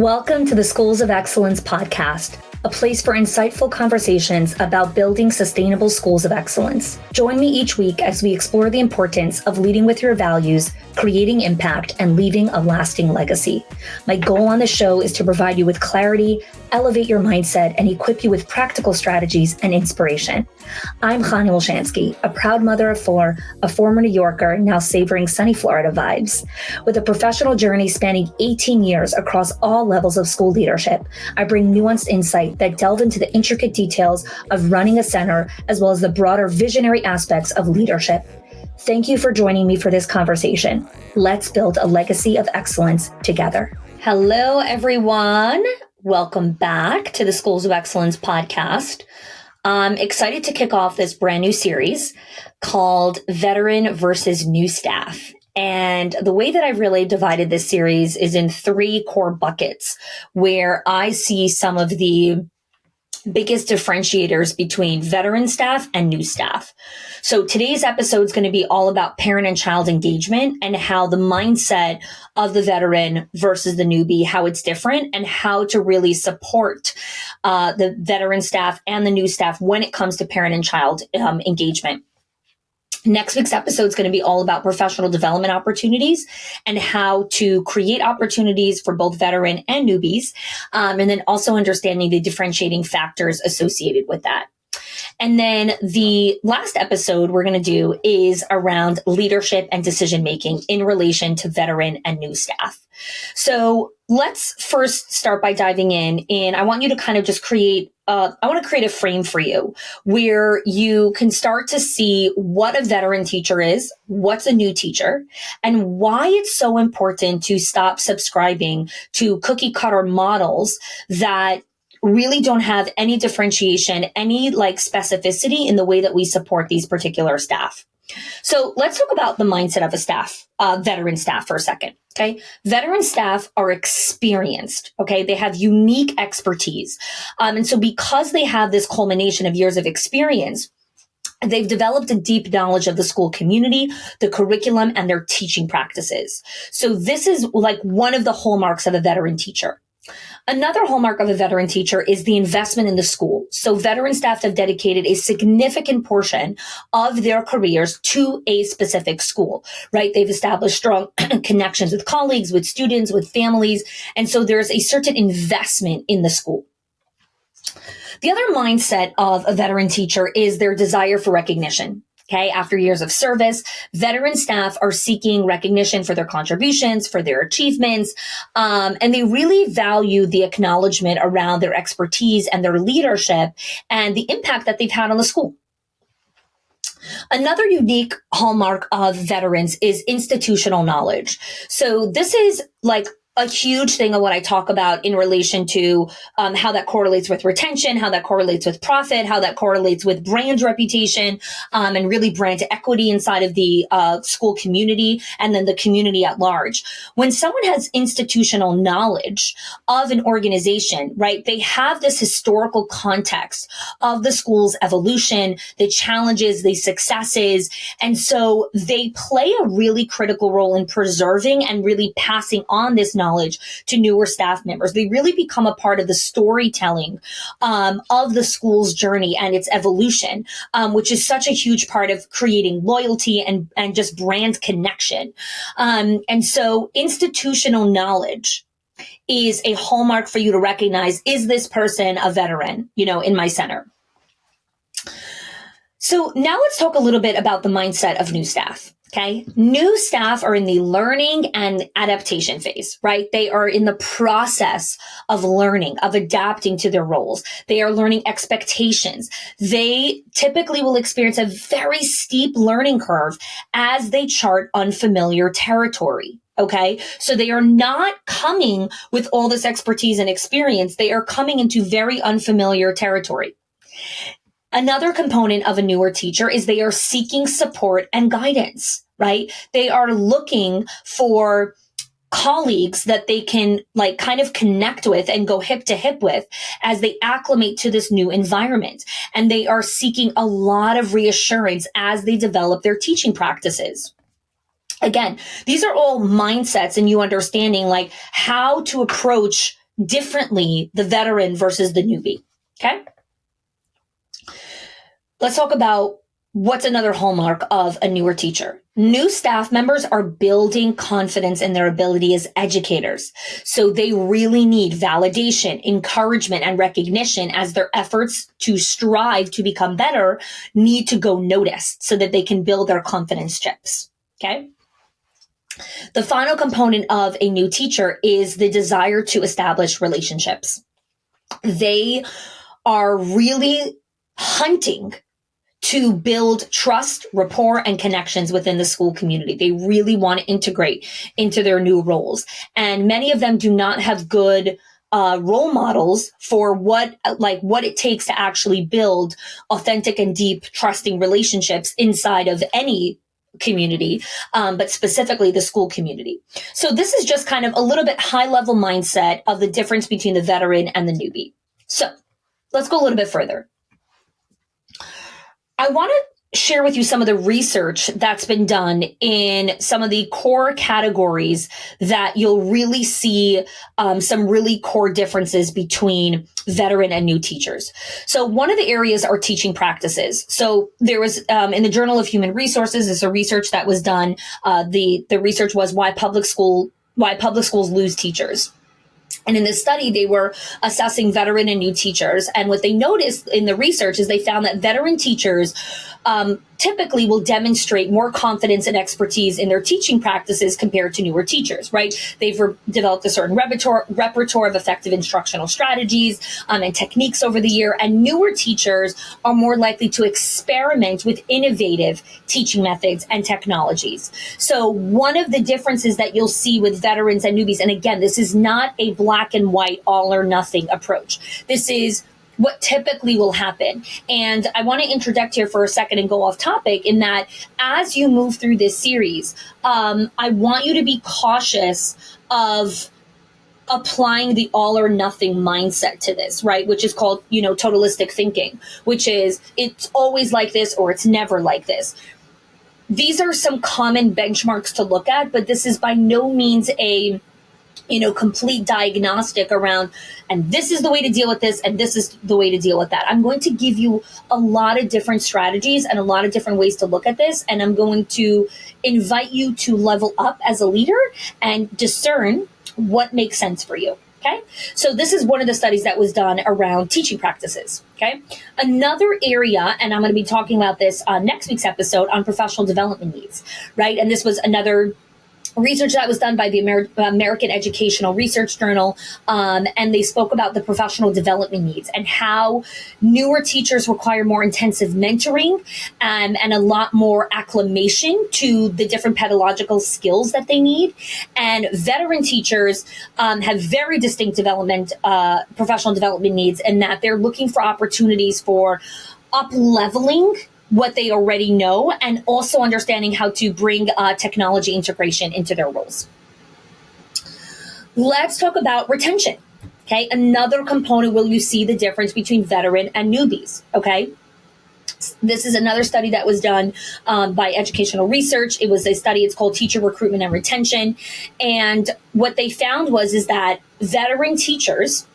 Welcome to the Schools of Excellence podcast, a place for insightful conversations about building sustainable schools of excellence. Join me each week as we explore the importance of leading with your values, creating impact, and leaving a lasting legacy. My goal on the show is to provide you with clarity, elevate your mindset, and equip you with practical strategies and inspiration. I'm Chani Wolshansky, a proud mother of four, a former New Yorker, now savoring sunny Florida vibes. With a professional journey spanning 18 years across all levels of school leadership, I bring nuanced insight that delve into the intricate details of running a center, as well as the broader visionary aspects of leadership. Thank you for joining me for this conversation. Let's build a legacy of excellence together. Hello, everyone. Welcome back to the Schools of Excellence podcast. I'm excited to kick off this brand new series called Veteran versus New Staff. And the way that I've really divided this series is in three core buckets where I see some of the biggest differentiators between veteran staff and new staff. So today's episode is going to be all about parent and child engagement and how the mindset of the veteran versus the newbie, how it's different, and how to really support the veteran staff and the new staff when it comes to parent and child engagement. Next week's episode is going to be all about professional development opportunities and how to create opportunities for both veteran and newbies, and then also understanding the differentiating factors associated with that. And then the last episode we're going to do is around leadership and decision-making in relation to veteran and new staff. So let's first start by diving in, and I want you to kind of just create I want to create a frame for you where you can start to see what a veteran teacher is, what's a new teacher, and why it's so important to stop subscribing to cookie cutter models that really don't have any differentiation, any specificity in the way that we support these particular staff. So let's talk about the mindset of a staff, veteran staff for a second. Okay. Veteran staff are experienced. Okay. They have unique expertise. And so because they have this culmination of years of experience, they've developed a deep knowledge of the school community, the curriculum, and their teaching practices. So this is one of the hallmarks of a veteran teacher. Another hallmark of a veteran teacher is the investment in the school. So veteran staff have dedicated a significant portion of their careers to a specific school, right? They've established strong connections with colleagues, with students, with families. And so there's a certain investment in the school. The other mindset of a veteran teacher is their desire for recognition. Okay, after years of service, veteran staff are seeking recognition for their contributions, for their achievements, and they really value the acknowledgement around their expertise and their leadership and the impact that they've had on the school. Another unique hallmark of veterans is institutional knowledge. So this is a huge thing of what I talk about in relation to how that correlates with retention, how that correlates with profit, how that correlates with brand reputation, and really brand equity inside of the school community and then the community at large. When someone has institutional knowledge of an organization, right, they have this historical context of the school's evolution, the challenges, the successes, and so they play a really critical role in preserving and really passing on this knowledge to newer staff members. They really become a part of the storytelling of the school's journey and its evolution, which is such a huge part of creating loyalty and just brand connection. And so institutional knowledge is a hallmark for you to recognize, is this person a veteran, in my center? So now let's talk a little bit about the mindset of new staff. Okay. New staff are in the learning and adaptation phase, right? They are in the process of learning, of adapting to their roles. They are learning expectations. They typically will experience a very steep learning curve as they chart unfamiliar territory. Okay. So they are not coming with all this expertise and experience. They are coming into very unfamiliar territory. Another component of a newer teacher is they are seeking support and guidance, right? They are looking for colleagues that they can kind of connect with and go hip to hip with as they acclimate to this new environment. And they are seeking a lot of reassurance as they develop their teaching practices. Again, these are all mindsets and you understanding how to approach differently the veteran versus the newbie. Okay. Let's talk about what's another hallmark of a newer teacher. New staff members are building confidence in their ability as educators. So they really need validation, encouragement, and recognition as their efforts to strive to become better need to go noticed so that they can build their confidence chips. Okay. The final component of a new teacher is the desire to establish relationships. They are really hunting to build trust, rapport, and connections within the school community. They really want to integrate into their new roles. And many of them do not have good role models for what it takes to actually build authentic and deep trusting relationships inside of any community, but specifically the school community. So this is just kind of a little bit high level mindset of the difference between the veteran and the newbie. So let's go a little bit further. I want to share with you some of the research that's been done in some of the core categories that you'll really see some really core differences between veteran and new teachers. So one of the areas are teaching practices. So there was in the Journal of Human Resources, there's a research that was done. The research was why public schools lose teachers. And in this study, they were assessing veteran and new teachers. And what they noticed in the research is they found that veteran teachers typically will demonstrate more confidence and expertise in their teaching practices compared to newer teachers, right? They've developed a certain repertoire of effective instructional strategies and techniques over the year. And newer teachers are more likely to experiment with innovative teaching methods and technologies. So one of the differences that you'll see with veterans and newbies, and again, this is not a black and white, all or nothing approach. This is what typically will happen. And I want to interject here for a second and go off topic in that as you move through this series, I want you to be cautious of applying the all or nothing mindset to this, right? Which is called, totalistic thinking, which is it's always like this or it's never like this. These are some common benchmarks to look at, but this is by no means a complete diagnostic around, and this is the way to deal with this, and this is the way to deal with that. I'm going to give you a lot of different strategies and a lot of different ways to look at this, and I'm going to invite you to level up as a leader and discern what makes sense for you. Okay, so this is one of the studies that was done around teaching practices. Okay, another area, and I'm going to be talking about this on next week's episode on professional development needs, right? And this was another research that was done by the American Educational Research Journal, and they spoke about the professional development needs and how newer teachers require more intensive mentoring and a lot more acclimation to the different pedagogical skills that they need. And veteran teachers have very distinct professional development needs, in that they're looking for opportunities for up-leveling what they already know, and also understanding how to bring technology integration into their roles. Let's talk about retention. Okay, another component where you see the difference between veteran and newbies. Okay, this is another study that was done by Educational Research. It was a study, it's called Teacher Recruitment and Retention. And what they found is that veteran teachers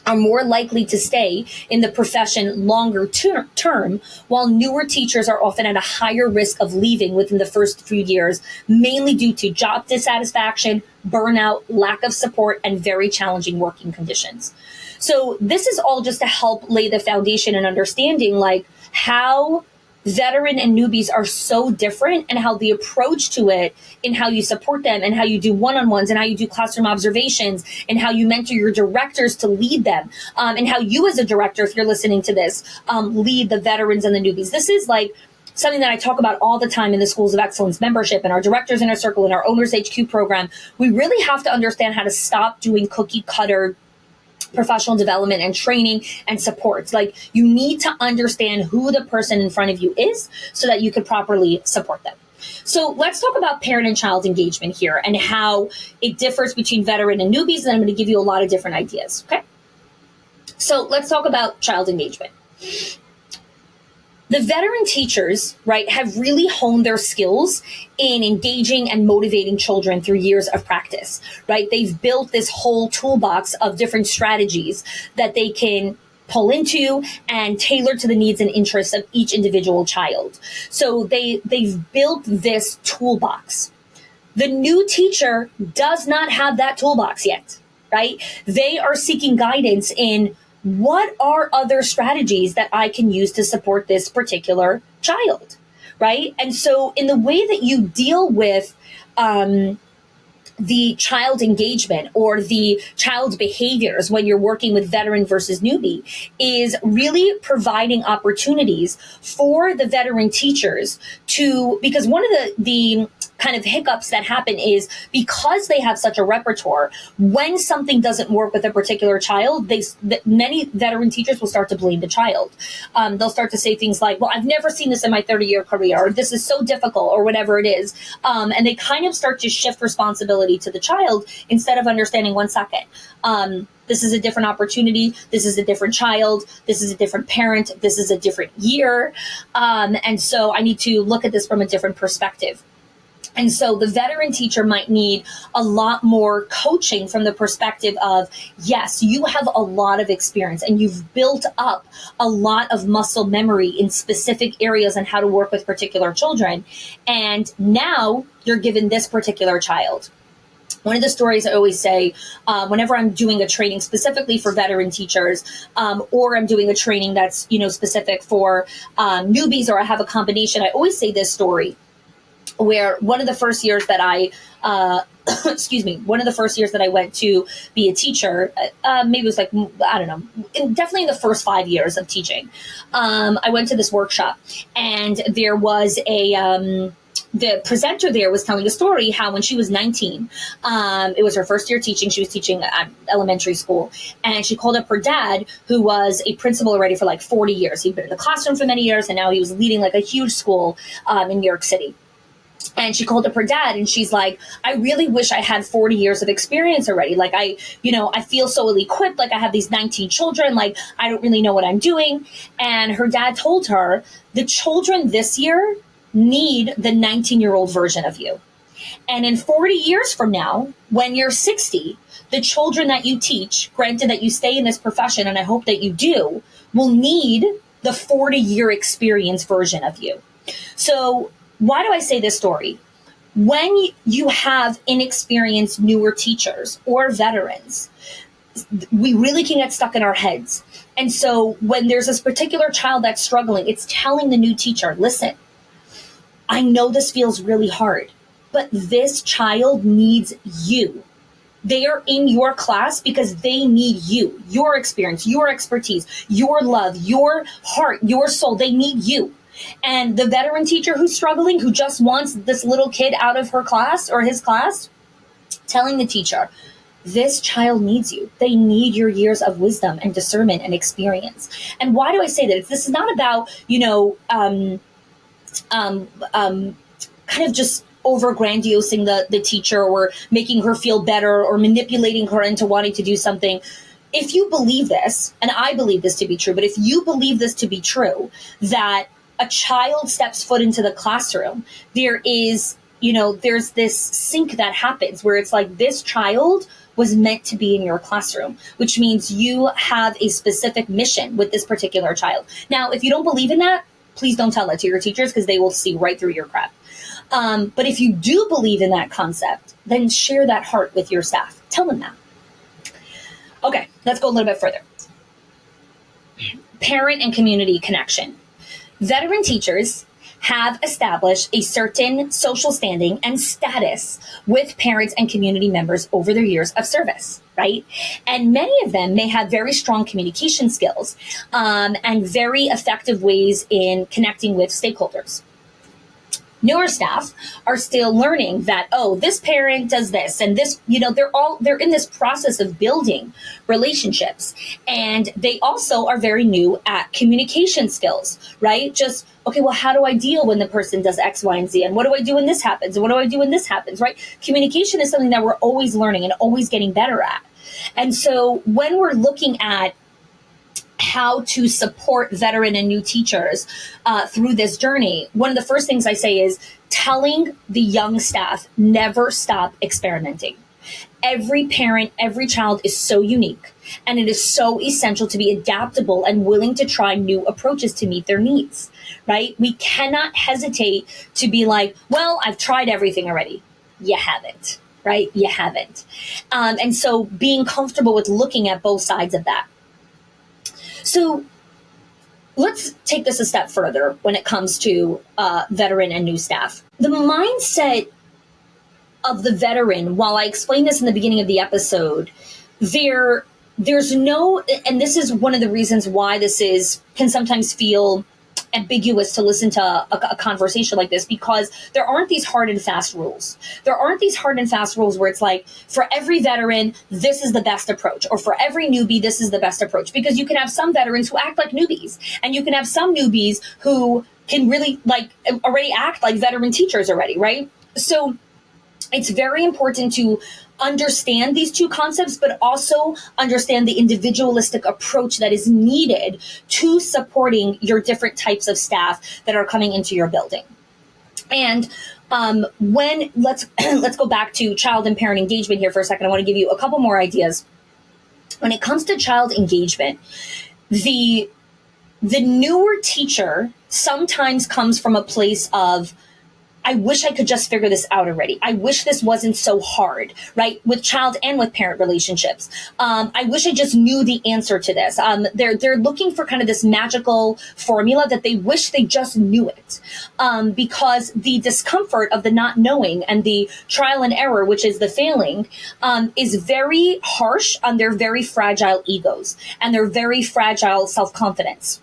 are more likely to stay in the profession longer term, while newer teachers are often at a higher risk of leaving within the first few years, mainly due to job dissatisfaction, burnout, lack of support, and very challenging working conditions. So this is all just to help lay the foundation and understanding how veteran and newbies are so different, and how the approach to it, in how you support them, and how you do one-on-ones, and how you do classroom observations, and how you mentor your directors to lead them, and how you as a director, if you're listening to this, lead the veterans and the newbies. This is something that I talk about all the time in the Schools of Excellence membership and our Directors Inner Circle and our Owners HQ program. We really have to understand how to stop doing cookie cutter professional development and training and supports. You need to understand who the person in front of you is so that you could properly support them. So let's talk about parent and child engagement here and how it differs between veteran and newbies. And I'm going to give you a lot of different ideas. Okay. So let's talk about child engagement. The veteran teachers, right, have really honed their skills in engaging and motivating children through years of practice, right? They've built this whole toolbox of different strategies that they can pull into and tailor to the needs and interests of each individual child. So they've built this toolbox. The new teacher does not have that toolbox yet, right? They are seeking guidance in what are other strategies that I can use to support this particular child, right? And so in the way that you deal with the child engagement or the child's behaviors when you're working with veteran versus newbie is really providing opportunities for the veteran teachers to, because one of the kind of hiccups that happen is because they have such a repertoire, when something doesn't work with a particular child, many veteran teachers will start to blame the child. They'll start to say things like, well, I've never seen this in my 30-year career, or this is so difficult, or whatever it is. And they kind of start to shift responsibility to the child instead of understanding, one second, this is a different opportunity. This is a different child. This is a different parent. This is a different year. And so I need to look at this from a different perspective. And so the veteran teacher might need a lot more coaching from the perspective of, yes, you have a lot of experience and you've built up a lot of muscle memory in specific areas on how to work with particular children. And now you're given this particular child. One of the stories I always say, whenever I'm doing a training specifically for veteran teachers, or I'm doing a training that's, specific for newbies, or I have a combination, I always say this story where one of the first years that I went to be a teacher, maybe it was like, I don't know, definitely in the first 5 years of teaching, I went to this workshop, and there was the presenter there was telling a story how when she was 19, it was her first year teaching. She was teaching elementary school, and she called up her dad, who was a principal already for like 40 years. He'd been in the classroom for many years, and now he was leading like a huge school in New York City. And she called up her dad, and she's like, I really wish I had 40 years of experience already. Like, I feel so ill-equipped. Like, I have these 19 children. Like, I don't really know what I'm doing. And her dad told her, the children this year need the 19-year-old version of you. And in 40 years from now, when you're 60, the children that you teach, granted that you stay in this profession, and I hope that you do, will need the 40-year experience version of you. So why do I say this story? When you have inexperienced newer teachers or veterans, we really can get stuck in our heads. And so when there's this particular child that's struggling, it's telling the new teacher, listen, I know this feels really hard, but this child needs you. They are in your class because they need you, your experience, your expertise, your love, your heart, your soul. They need you. And the veteran teacher who's struggling, who just wants this little kid out of her class or his class, telling the teacher, this child needs you. They need your years of wisdom and discernment and experience. And why do I say that? This is not about, kind of just over-grandiosing the teacher or making her feel better or manipulating her into wanting to do something. If you believe this, and I believe this to be true, but if you believe this to be true, that a child steps foot into the classroom, there's this sync that happens where it's like, this child was meant to be in your classroom, which means you have a specific mission with this particular child. Now, if you don't believe in that, please don't tell that to your teachers, because they will see right through your crap. But if you do believe in that concept, then share that heart with your staff. Tell them that. Okay, let's go a little bit further. Parent and community connection. Veteran teachers have established a certain social standing and status with parents and community members over their years of service, right? And many of them may have very strong communication skills and very effective ways in connecting with stakeholders. Newer staff are still learning that, this parent does this and this, they're in this process of building relationships. And they also are very new at communication skills, right? Just, how do I deal when the person does X, Y, and Z? And what do I do when this happens? And what do I do when this happens, right? Communication is something that we're always learning and always getting better at. And so when we're looking at how to support veteran and new teachers through this journey, one of the first things I say is telling the young staff, never stop experimenting. Every parent, every child is so unique, and it is so essential to be adaptable and willing to try new approaches to meet their needs, right? We cannot hesitate to be like, well, I've tried everything already. You haven't, right? You haven't. And so being comfortable with looking at both sides of that. So let's take this a step further when it comes to veteran and new staff. The mindset of the veteran, while I explained this in the beginning of the episode, there's no, and this is one of the reasons why can sometimes feel ambiguous to listen to a conversation like this, because there aren't these hard and fast rules. There aren't these hard and fast rules where it's like, for every veteran, this is the best approach, or for every newbie, this is the best approach, because you can have some veterans who act like newbies, and you can have some newbies who can really already act like veteran teachers already, right? So it's very important to understand these two concepts, but also understand the individualistic approach that is needed to supporting your different types of staff that are coming into your building. And let's go back to child and parent engagement here for a second. I want to give you a couple more ideas. When it comes to child engagement, the newer teacher sometimes comes from a place of, I wish I could just figure this out already. I wish this wasn't so hard, right? With child and with parent relationships. I wish I just knew the answer to this. They're looking for kind of this magical formula that they wish they just knew it. Because the discomfort of the not knowing and the trial and error, which is the failing, is very harsh on their very fragile egos and their very fragile self-confidence.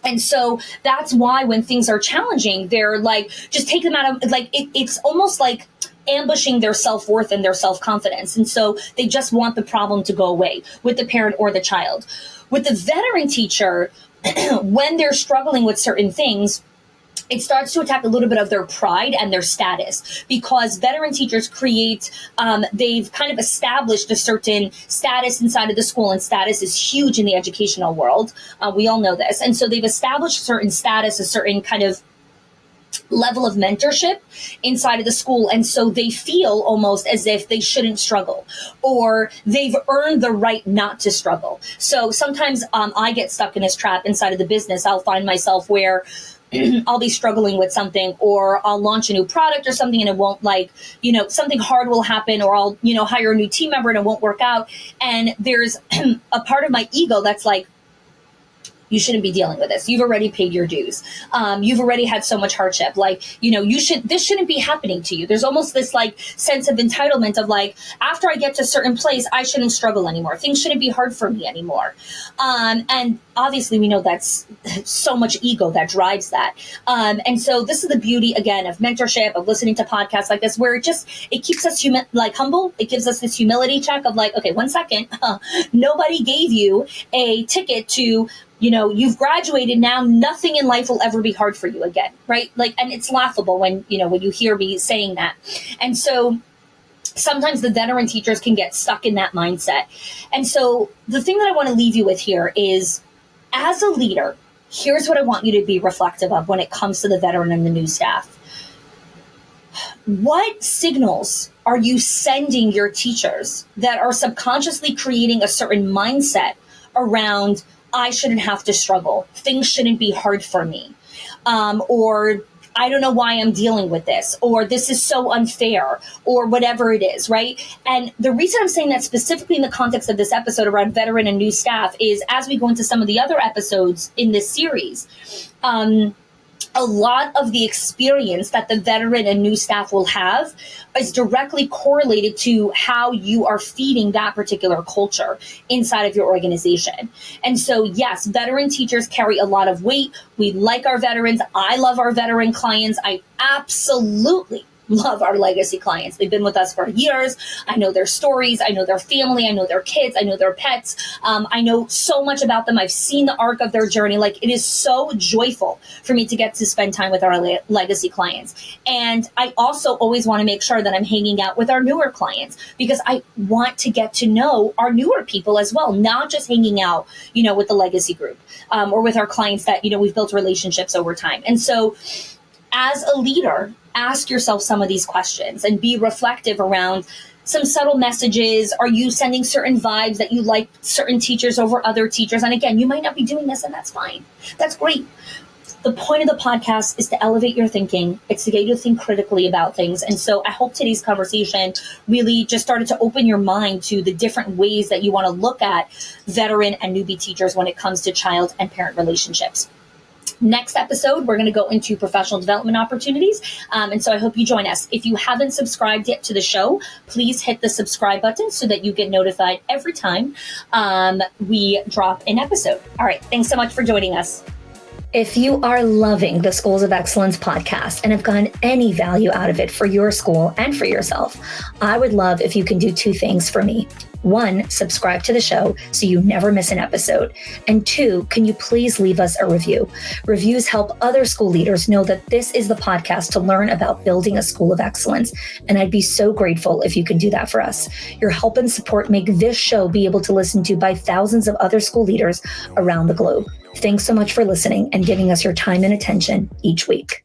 And so that's why when things are challenging, they're like, just take them out of, it's almost like ambushing their self-worth and their self-confidence. And so they just want the problem to go away with the parent or the child. With the veteran teacher, when they're struggling with certain things, it starts to attack a little bit of their pride and their status, because veteran teachers they've kind of established a certain status inside of the school, and status is huge in the educational world. We all know this. And so they've established a certain status, a certain kind of level of mentorship inside of the school. And so they feel almost as if they shouldn't struggle, or they've earned the right not to struggle. So sometimes I get stuck in this trap inside of the business. I'll find myself where I'll be struggling with something, or I'll launch a new product or something and it won't, something hard will happen, or I'll, hire a new team member and it won't work out. And there's a part of my ego that's like, you shouldn't be dealing with this. You've already paid your dues. You've already had so much hardship. This shouldn't be happening to you. There's almost this sense of entitlement of after I get to a certain place, I shouldn't struggle anymore. Things shouldn't be hard for me anymore. And obviously we know that's so much ego that drives that. And so this is the beauty, again, of mentorship, of listening to podcasts like this, where it keeps us humble. It gives us this humility check of okay, 1 second, nobody gave you a ticket to, you've graduated now, nothing in life will ever be hard for you again, right? And it's laughable when you hear me saying that. And so sometimes the veteran teachers can get stuck in that mindset. And so the thing that I want to leave you with here is, as a leader, here's what I want you to be reflective of when it comes to the veteran and the new staff. What signals are you sending your teachers that are subconsciously creating a certain mindset around, I shouldn't have to struggle, things shouldn't be hard for me, or I don't know why I'm dealing with this, or this is so unfair, or whatever it is, right? And the reason I'm saying that specifically in the context of this episode around veteran and new staff is, as we go into some of the other episodes in this series, a lot of the experience that the veteran and new staff will have is directly correlated to how you are feeding that particular culture inside of your organization. And so, yes, veteran teachers carry a lot of weight. We like our veterans. I love our veteran clients. I absolutely love our legacy clients. They've been with us for years. I know their stories. I know their family. I know their kids. I know their pets. I know so much about them. I've seen the arc of their journey. Like, it is so joyful for me to get to spend time with our legacy clients. And I also always want to make sure that I'm hanging out with our newer clients, because I want to get to know our newer people as well, not just hanging out, with the legacy group, or with our clients that, we've built relationships over time. And so as a leader, ask yourself some of these questions and be reflective around some subtle messages. Are you sending certain vibes that you like certain teachers over other teachers? And again, you might not be doing this, and that's fine. That's great. The point of the podcast is to elevate your thinking. It's to get you to think critically about things. And so I hope today's conversation really just started to open your mind to the different ways that you want to look at veteran and newbie teachers when it comes to child and parent relationships. Next episode, we're going to go into professional development opportunities. And so I hope you join us. If you haven't subscribed yet to the show, please hit the subscribe button so that you get notified every time we drop an episode. All right. Thanks so much for joining us. If you are loving the Schools of Excellence podcast and have gotten any value out of it for your school and for yourself, I would love if you can do two things for me. 1, subscribe to the show so you never miss an episode. And 2, can you please leave us a review? Reviews help other school leaders know that this is the podcast to learn about building a school of excellence. And I'd be so grateful if you can do that for us. Your help and support make this show be able to listen to by thousands of other school leaders around the globe. Thanks so much for listening and giving us your time and attention each week.